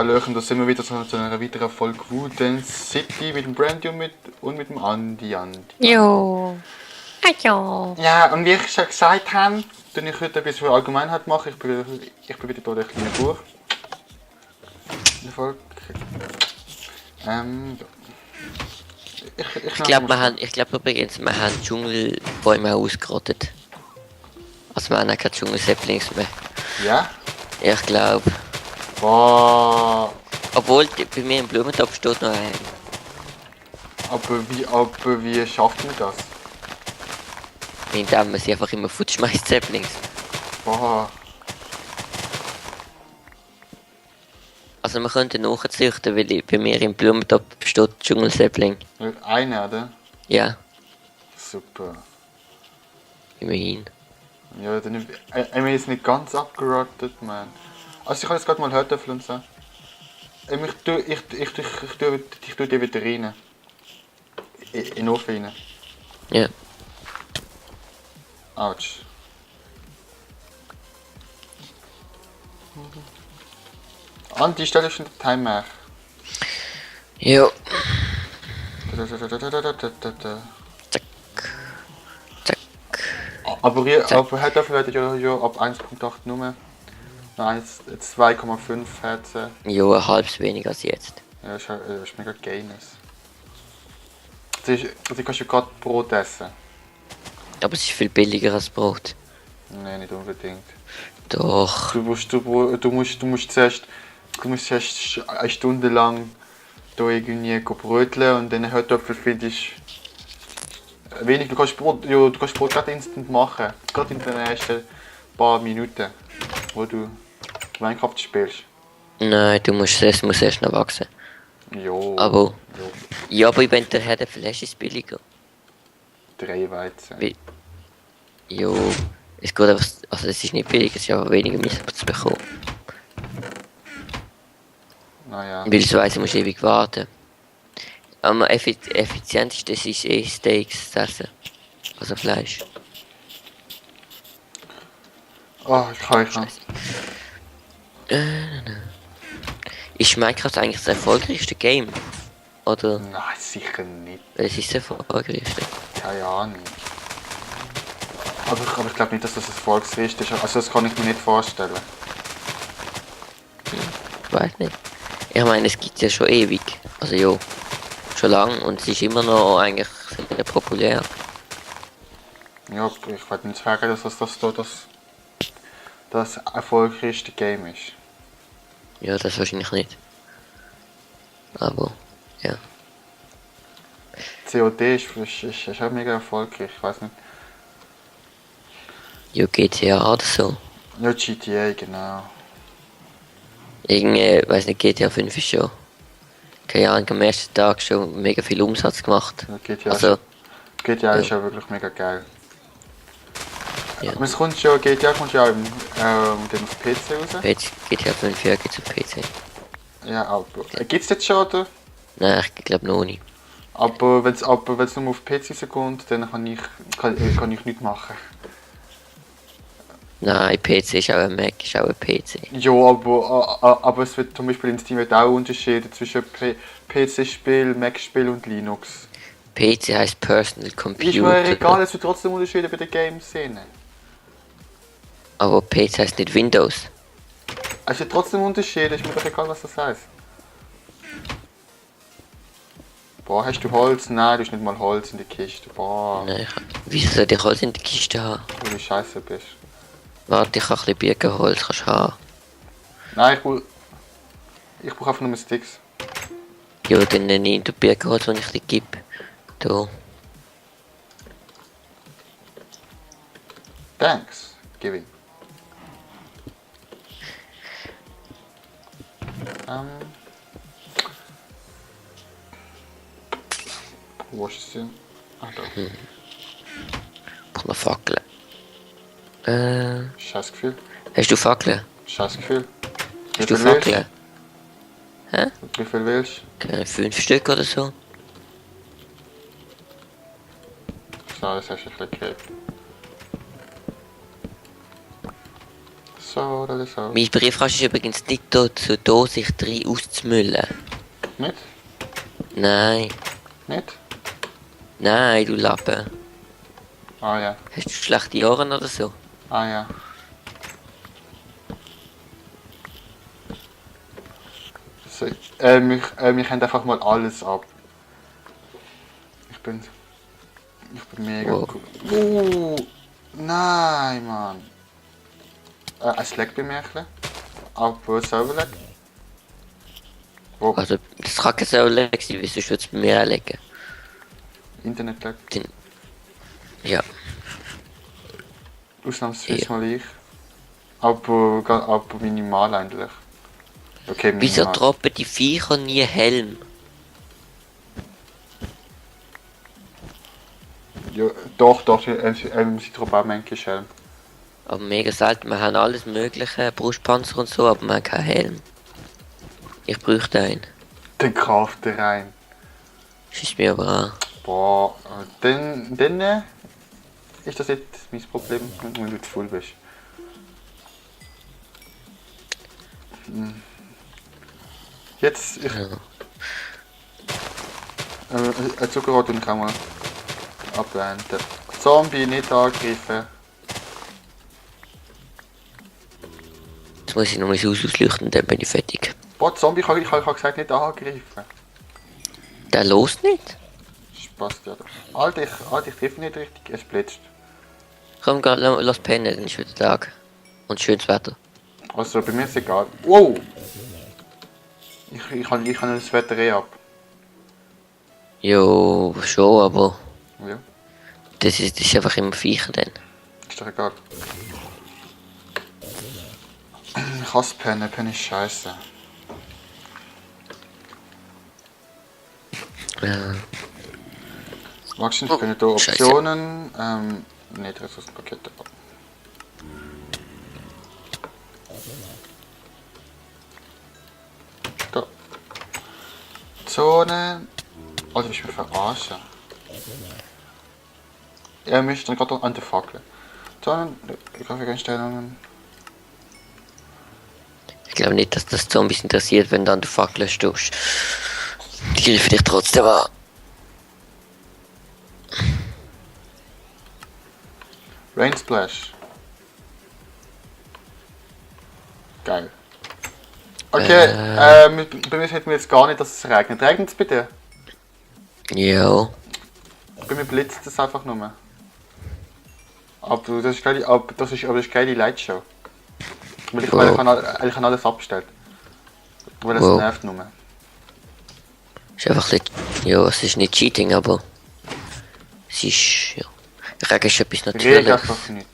Hallöchen, da sind wir wieder zu einer weiteren Folge Wooden City mit dem Brandy und mit dem Andi. Jo. Hallo. Ja, und wie ich schon gesagt habe, tue ich heute etwas für Allgemeinheit machen. Ich bin wieder hier der kleine Buch. In der Folge. Ich glaube übrigens, wir haben Dschungelbäume ausgerottet. Also wir haben keine Dschungelsäpplings mehr. Ja? Ich glaube. Boah. Obwohl, bei mir im Blumentopf steht noch ein. Aber wie schafft man das? Indem man sie einfach immer futschmeißt, Säpplings. Boah. Also wir könnten nachzüchten, weil bei mir im Blumentopf steht Dschungelsäppling. Eine, oder? Ja, Super. immerhin. Ja, dann ist nicht ganz abgerottet, man. Also ich habe jetzt gerade mal Hörtöffel und so. Ich tue die wieder rein. In den Ofen rein. Ja. Autsch. Andi, stell dir schon den Timer. Jo. Zack. Zack. Aber Hörtöffel werden ja ab 1.8 nur. 2,5 Herzen. Jo, ein halbes weniger als jetzt. Ja, das ist mega gaines. Du kannst ja gerade Brot essen. Aber es ist viel billiger als Brot. Nein, nicht unbedingt. Doch. Du musst zuerst eine Stunde lang da irgendwie bröteln und dann Hörtöpfel findest wenig. Du kannst Brot gerade instant machen. Gerade in den ersten paar Minuten, wo du Minecraft spielst. Nein, es muss erst noch wachsen. Jo. Aber. Jo. Ja, aber ich bin der Flash ist billiger. 3 Weizen. Jo. Es geht einfach. Also es ist nicht billig, es ist aber weniger mühsam zu bekommen. Naja. Beispielsweise musst du ewig warten. Am effizientesten ist Steaks zu essen. Also Fleisch. Oh, ich kann. Ist Minecraft eigentlich das erfolgreichste Game? Oder? Nein, sicher nicht. Es ist das erfolgreichste. Keine Ahnung. Aber ich glaube nicht, dass das ein Volksfest ist. Also das kann ich mir nicht vorstellen. Weiß nicht. Ich meine, es gibt ja schon ewig. Also ja. Schon lang und es ist immer noch eigentlich sehr populär. Ja, ich würde nicht sagen, dass das erfolgreichste Game ist. Ja, das wahrscheinlich nicht. Aber, ja. COD ist auch mega erfolgreich, ich weiß nicht. Ja, GTA oder so. Ja, GTA, genau. Irgendwie, weiß nicht, GTA 5 ist schon. Keine Ahnung, am ersten Tag schon mega viel Umsatz gemacht. Ja, GTA, Also, GTA ja. ist ja wirklich mega geil. Ja. Aber GTA kommt ja dann auf PC raus. Jetzt GTA 5 Jahre gibt's auf PC. Ja, aber gibt's jetzt schon, oder? Nein, ich glaube noch nicht. Aber wenn's nur auf PC rauskommt, dann kann ich nichts machen. Nein, PC ist auch ein Mac, ist auch ein PC. Ja, aber es wird zum Beispiel in Steam auch Unterschiede zwischen PC-Spiel, Mac-Spiel und Linux. PC heißt Personal Ist Computer. mir egal, es wird trotzdem Unterschiede bei den Games sehen. Aber PC heißt nicht Windows. Es wird trotzdem Unterschiede, ist mir doch egal, was das heißt. Boah, hast du Holz? Nein, du hast nicht mal Holz in der Kiste. Boah, Nein, wieso soll ich Holz in der Kiste haben? weil du scheiße bist. Warte, ich kann ein bisschen Birkenholz kannst du haben. Nein, ich brauche einfach nur Sticks. Ja, dann nimm du Birkenholz, das ich dir gebe. Da. Thanks, gib ihn. Wo ist es denn? Ah, da. Ich brauche noch Fackeln. Scheiß Gefühl. Hast du Fackeln? Scheiß Gefühl. Wie Hast du viel willst Fackeln? Hä? Wie viel willst Okay, 5 Stück oder so? du? So, das hast du ein bisschen gekriegt. So oder so. Mein Briefkasten ist übrigens nicht dazu da, sich drin auszumüllen. Nicht? Nein. Nicht? Nein, du Lappen. Ah ja. Hast du schlechte Ohren oder so? Ah ja. So, wir können einfach mal alles ab. Ich bin mega Wow. cool. Nein, Mann. Ein Slack bemerken. Aber selber lag. Wo? Also, das kann kein so leck sein, wieso würde es bei mir anlegen? Internet lag. Ja. Ausnahmsweise Ja. mal ich. Aber minimal eigentlich. Okay, Wieso minimal. droppen die Viecher nie Helm? Ja, doch, sie droppen auch manchmal Helm. Aber mega selten. Wir haben alles mögliche, Brustpanzer und so, aber wir haben keinen Helm. Ich bräuchte einen. Dann kauf dir rein. Schießt mir aber an. Boah, dann ist das nicht mein Problem, wenn du zu voll bist. Jetzt, Ja. ein Zuckerrot und kann man abwenden. Zombie nicht angreifen. Jetzt muss ich noch mein Haus ausleuchten, dann bin ich fertig. Boah, Zombie, ich hab gesagt nicht angreifen. Der los nicht? Spaß, ja. Alter, ich treffe nicht richtig, es blitzt. Komm, lass pennen, dann ist wieder Tag. Und schönes Wetter. Also bei mir ist es egal. Wow! Ich kann das Wetter eh ab. Jo, schon, aber Ja, das ist einfach immer Viecher dann. ist doch egal. Ich hasse Pennen, Pennen ist scheiße. Ja. Magst du nicht, können hier Scheiße. Optionen, nicht Ressourcenpakete. Da. Zone. Oh, du bist mir verarschen. Er mischt dann gerade an der Fackel. Zonen, Grafikeinstellungen. Ich glaube nicht, dass das Zombies interessiert, wenn du an der Fackel stehst. Die greifen dich trotzdem an. Rain Splash. Geil. Okay, bei mir sieht man jetzt gar nicht, dass es regnet. Regnet es bei dir? Ja. Bei mir blitzt es einfach nur. Aber das ist keine geile Lightshow. Weil ich kann alles abstellen. Weil es Wow. nervt nur. Ist einfach nicht. Ja, es ist nicht Cheating, aber. Es ist. Ja. Regen ist etwas Reg Natürliches. einfach nicht.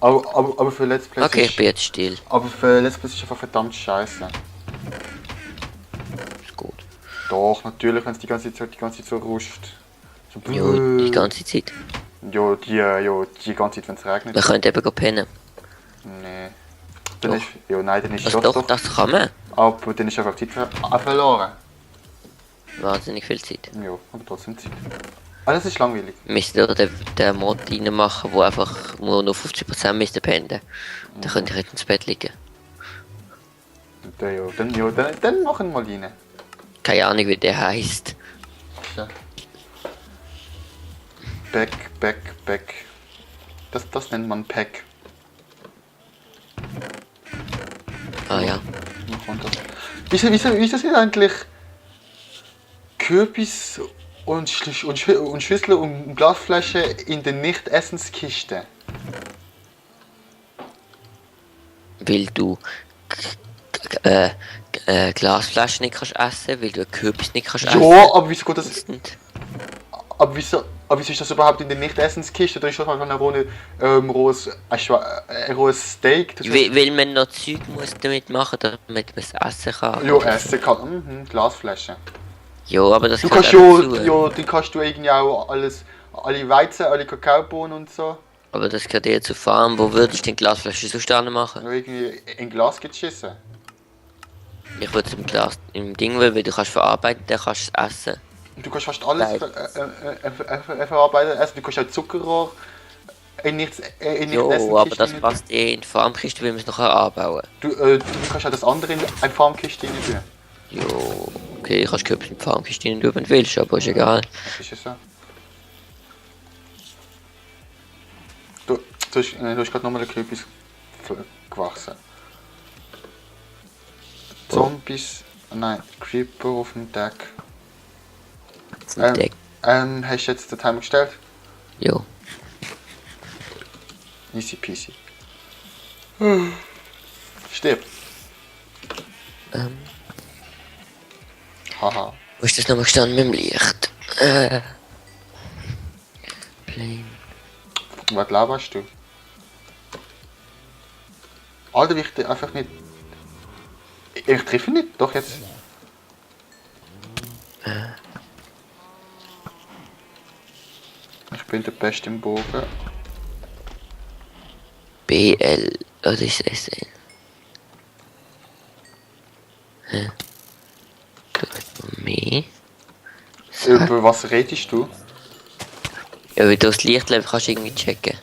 Aber für Let's Plays Okay, ich bin jetzt still. aber für Let's Plays ist einfach verdammt scheiße. Ist gut. Doch, natürlich, wenn es die ganze Zeit so ruscht. So, Jo, die ganze Zeit. die ganze Zeit, wenn es regnet. Wir können eben pennen. Nee. Dann Doch. ist, nein, dann ist Also das doch, das kann man. Aber dann ist einfach Zeit verloren. Wahnsinnig viel Zeit. Ja, aber trotzdem Zeit. Alles ist langweilig. Wir müssen da den Mod reinmachen, wo einfach nur noch 50% müsste pennen. Dann könnte ich jetzt ins Bett liegen. Dann machen wir mal rein. Keine Ahnung, wie der heisst. Ja. Back. Das nennt man Pack. Ah ja. Noch runter. Wieso sind eigentlich Kürbis und Schüssel und Glasflasche in der Nicht-Essenskiste? Weil du Glasflaschen nicht kannst essen, weil du einen Kürbis nicht kannst essen. Ja, aber wieso geht das? Und Aber wieso ist das überhaupt in der Nicht-Essenskiste? Da ist doch einfach ein rohes Steak. Das weil man noch Zeug muss damit machen, damit man es essen kann. ja, essen kann. Glasflasche. Ja, aber das Du gehört kannst auch dazu. die kannst du irgendwie auch alle Weizen, alle Kakaobohnen und so. Aber das gehört eher zu Farm. Wo würdest du den Glasflasche so stehen machen? Nur irgendwie in Glas geschissen. Ich würde es im Glas, im Ding, weil du kannst verarbeiten, dann kannst du es essen. Du kannst fast alles Nein. verarbeiten. Also du kannst auch Zuckerrohr in nicht Jo, aber das Essenkiste passt eh in die Farmkiste, weil wir es nachher anbauen. du kannst ja das andere in eine Farmkiste rein tun. Jo, okay, kannst Kürbis in die Farmkiste rein tun, wenn du willst, aber ist egal. Das ist ja so. Du hast gerade nochmal ein Kürbis gewachsen. Zombies, nein, Creeper auf dem Deck. Zum Deck. Hast du jetzt den Timer gestellt? Jo. Easy peasy. Stirb. Haha. Wo ist das nochmal gestanden mit dem Licht? Plane. Was laberst du? Alter, ich einfach nicht. Ich treffe nicht, doch jetzt. Ich bin der Beste im Bogen. BL. Oder ist es SL? Hä? Mehr? Über was redest du? Ja, weil du das Lichtlevel kannst du irgendwie checken.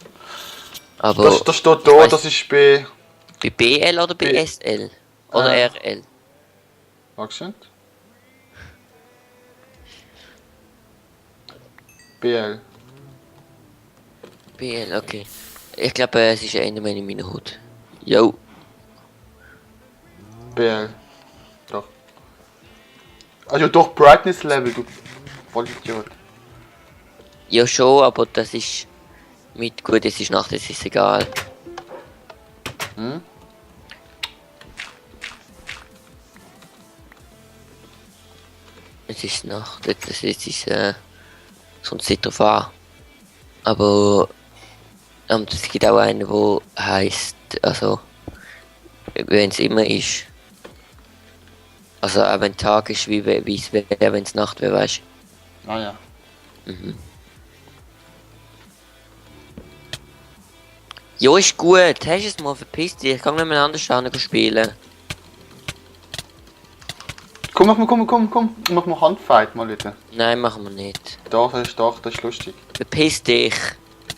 Aber Das steht ich da, weiss- das ist bei. bei BL oder bei B- SL? Oder RL? Warte schon. BL. BL, okay. Ich glaube, es ist ein Enderman in meiner Hut. Jo. BL. Doch. Also doch Brightness Level, du Vollidiot. Ja schon, aber das ist mit gut, es ist Nacht, es ist egal. Hm? Es ist Nacht, es ist sonst nicht drauf an. Aber es gibt auch einen, der heisst, also wenn es immer ist. Also auch wenn Tag ist, wie es wäre, wenn es Nacht wäre, weißt Ah ja. du? Mhm. Jo, ist gut, hast du es mal verpisst dich, ich kann nicht mehr anders spielen. Komm, mach mal Handfight mal bitte. Nein, machen wir nicht. Doch, das ist lustig. Verpiss dich.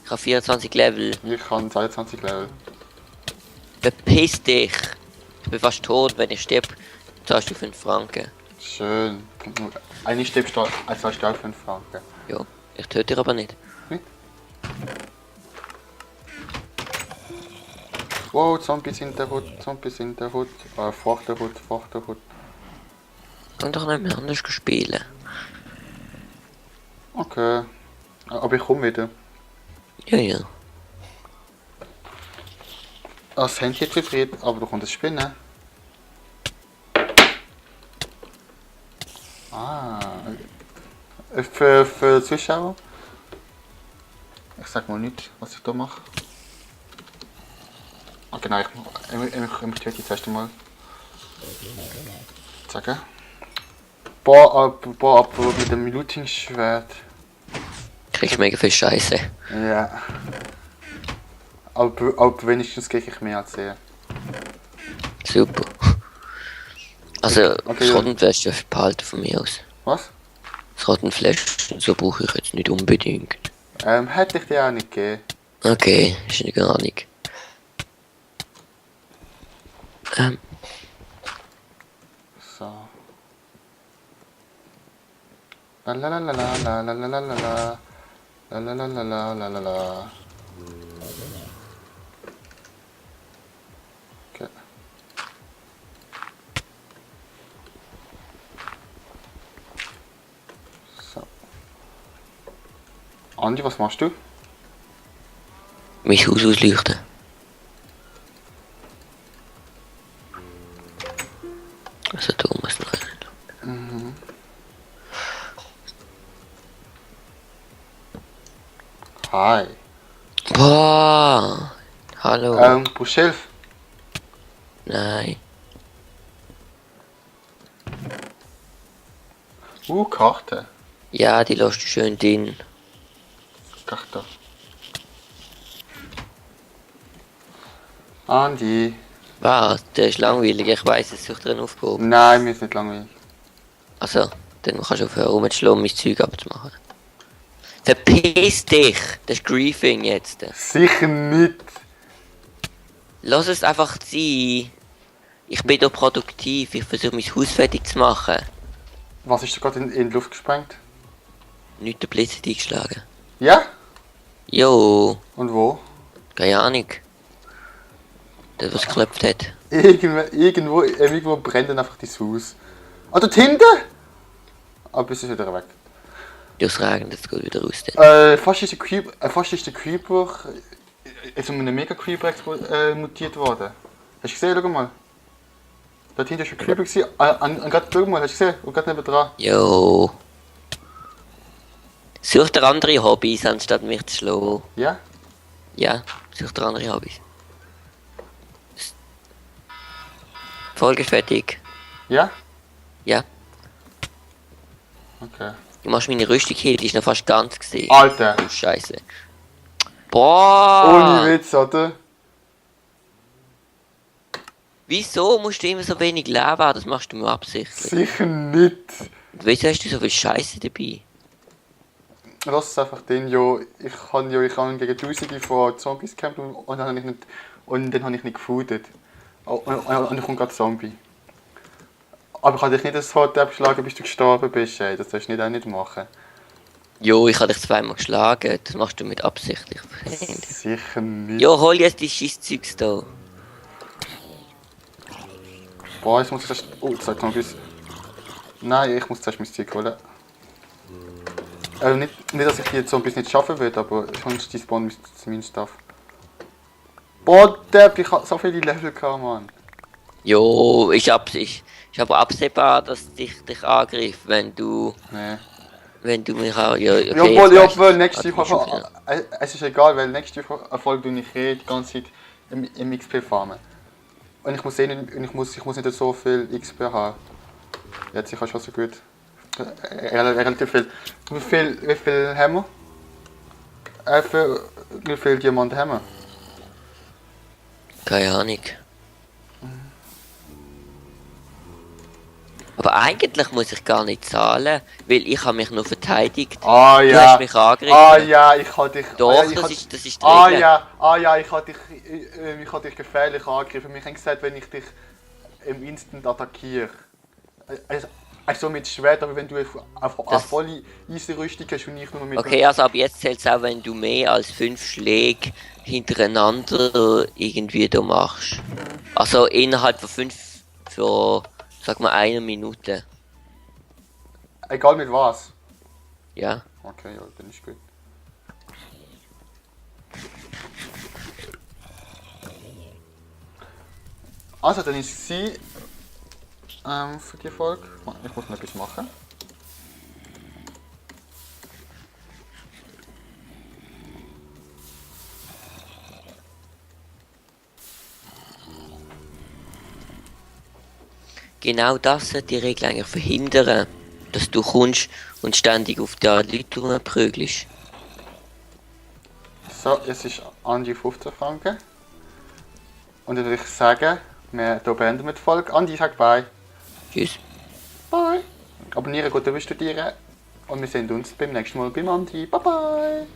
Ich habe 24 Level. Ich kann 22 Level. Verpiss dich. Ich bin fast tot, wenn ich sterbe, zahlst du 5 Franken. Schön. Eigentlich stirbst du, als hast du auch 5 Franken. Jo, ich töte dich aber nicht. Wow, Zombies in der Hut. Frachterhut. Kann doch nicht mehr anders spielen. Okay. Aber ich komme wieder. Ja. Das Handy hat vibriert, aber du kommst Spinnen. Ah. Für Zuschauer. Ich sag mal nicht, was ich da mache. Ah, genau, ich töte jetzt erst einmal. Sagen. Boah, aber mit dem Looting-Schwert. Kriegst mega viel Scheiße. Ja. Aber wenigstens kriege ich mehr als er. Super. Also, Okay, das ja. Rottenfleisch darf ich behalten von mir aus. Was? Das Rottenfleisch, so brauche ich jetzt nicht unbedingt. Hätte ich dir auch nicht gegeben. Okay, ist eine Ahnung. So. La la la la la la la la la la la la la la la la la la. Okay. So. Andi, was machst du? Mein Haus ausleuchten. Also Thomas nein. Hi. Boah! Hallo. Brauchst du Hilfe? Nein. Karte. Ja, die lässt du schön drin. Karte. Andi. Was? Der ist langweilig, ich weiß, es ist drin aufgehoben. Nein, mir ist nicht langweilig. Also, dann kannst du aufhören rumzuschlagen, mein Zeug abzumachen. Verpiss dich! Das ist Griefing jetzt. Sicher nicht. Lass es einfach sein. Ich bin doch produktiv. Ich versuche mein Haus fertig zu machen. Was ist da gerade in die Luft gesprengt? Nicht der Blitz hat eingeschlagen. Ja? Jo, Und wo? keine Ahnung. Das, was geklopft hat. Irgendwo brennt dann einfach dein Haus. Ah, dort hinten? Aber es ist wieder weg. Durchs Regen, das geht wieder raus. Dann. Fast ist der Creeper jetzt um einen Mega-Creeper mutiert worden. Hast du gesehen, schau mal. Dort hinten ist ein Creeper gewesen. Gerade, schau mal, hast du gesehen? Und gerade nebenan. Jo. Such dir andere Hobbys, anstatt mich zu schlagen. Ja? Ja, such dir andere Hobbys. Folge fertig. Ja? Ja. Okay. Du machst meine Rüstung hier, die ist noch fast ganz gesehen. Alter! Du Scheiße. Boah! Ohne Witz, oder? Wieso musst du immer so wenig Leben haben? Das machst du nur absichtlich. Sicher nicht. Und wieso hast du so viel Scheiße dabei? Lass es einfach den, ich kann gegen Tausende von Zombies kämpfen und dann habe ich nicht gefudet. Und dann kommt gerade Zombie. Aber ich kann dich nicht das Hot abschlagen, bis du gestorben bist, ey. Das darfst du nicht machen. Jo, ich habe dich zweimal geschlagen. Das machst du mit absichtlich. Sicher nicht. Jo, hol jetzt die Scheißzeugs da. Boah, jetzt muss ich erst... Oh, zwei Zombies. Nein, ich muss zuerst mein Zeug holen. Nicht, dass ich die Zombies nicht schaffen will, aber sonst die spawnen mein Stuff. Boah, Depp, ich hab so viele Level gehabt, Mann. Jo, ich hab absehbar, dass dich angreift, wenn du... Nee. Wenn du mich auch... Ja, okay, Obwohl, nächste Woche... Es ist egal, weil nächste Folge tue ich die ganze Zeit im XP farmen. Und ich muss nicht so viel XP haben. Jetzt, ich habe schon so gut. Relativ viel. Wie viel haben wir? Wie viel Diamanten haben wir? Keine Ahnung. Aber eigentlich muss ich gar nicht zahlen, weil ich habe mich nur verteidigt. Ah ja. Du hast mich angegriffen. Ah ja, ich habe dich. Doch, ja, das ist die Regel. Ich habe dich gefährlich angegriffen. Wir haben gesagt, wenn ich dich im Instant attackiere. Also mit Schwert, aber wenn du eine volle easy Rüstung hast und nicht nur mit... Okay, also ab jetzt zählt es auch, wenn du mehr als 5 Schläge hintereinander irgendwie da machst. Also innerhalb von sag mal 1 Minute. Egal mit was? Ja. Okay, ja, dann ist gut. Also, dann ist sie für die Folge. Ich muss noch etwas machen. Genau das sollte die Regel eigentlich verhindern, dass du kommst und ständig auf die Leute rumprügelst. So, jetzt ist Andi 15 Franken. Und dann würde ich sagen, wir beenden mit der Folge. Andi, sag bye. Tschüss. Bye. Abonnieren, gut studieren. Und wir sehen uns beim nächsten Mal beim Andi. Bye bye.